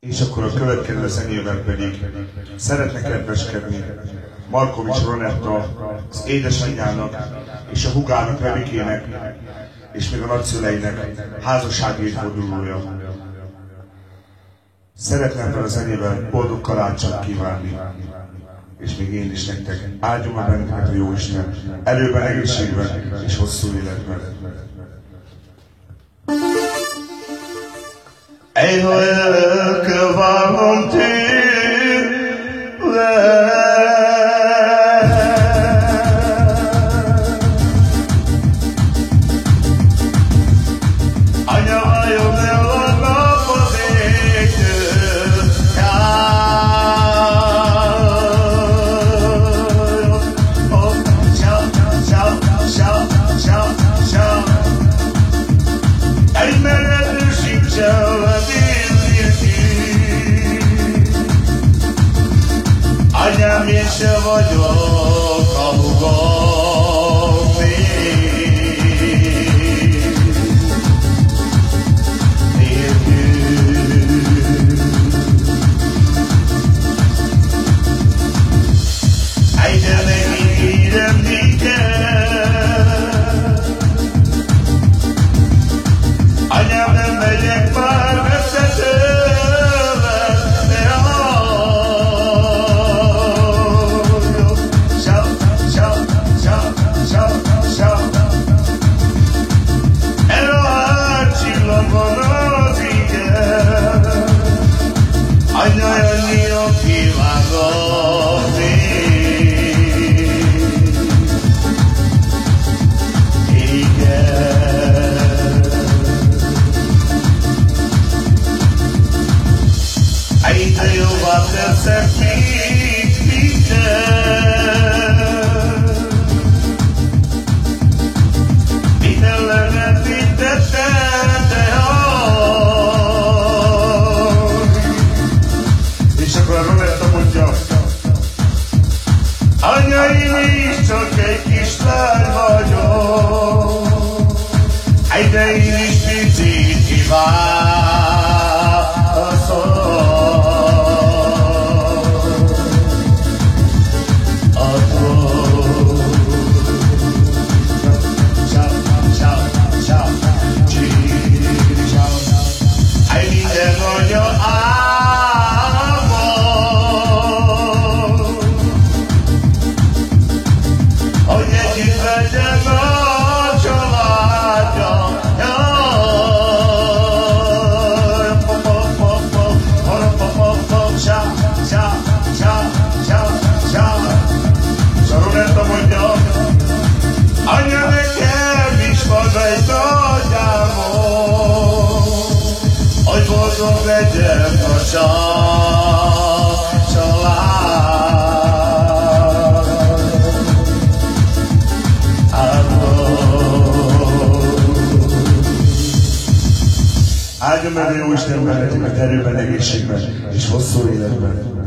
És akkor a következő zenével pedig szeretne kedveskedni Markovics Ronetta az édesanyjának és a húgának, Revikének és még a nagyszüleinek házassági évfordulója. Szeretném ebben a zenével boldog karácsonyt kívánni, és még én is nektek. Áldjon meg benneteket a Jóisten erőben, egészségben és hosszú életben. Egy hajlők várom tőle, anya hajom elvannak az égtől, egy menető sincsen. Anyám, én se vagyok a húgom nélkül. Egyre megígérem néked, anyám, nem megyek már messze tőled, de anyajaniok kívánok téged. Egyre jobban teszek még minden, minden levet mit tettem, de És akkor a Ronetta mondja: anya, én is csak egy kislány vagyok, egyre én is picit kiválaszol. Egy minden anya hogy együtt legyen a családja. És a Ronetta mondja: anya, nekem is van egy nagy álmom, hogy boldog legyen a család. Áldjon meg a Jóisten benneteket erőben, egészségben és hosszú életben.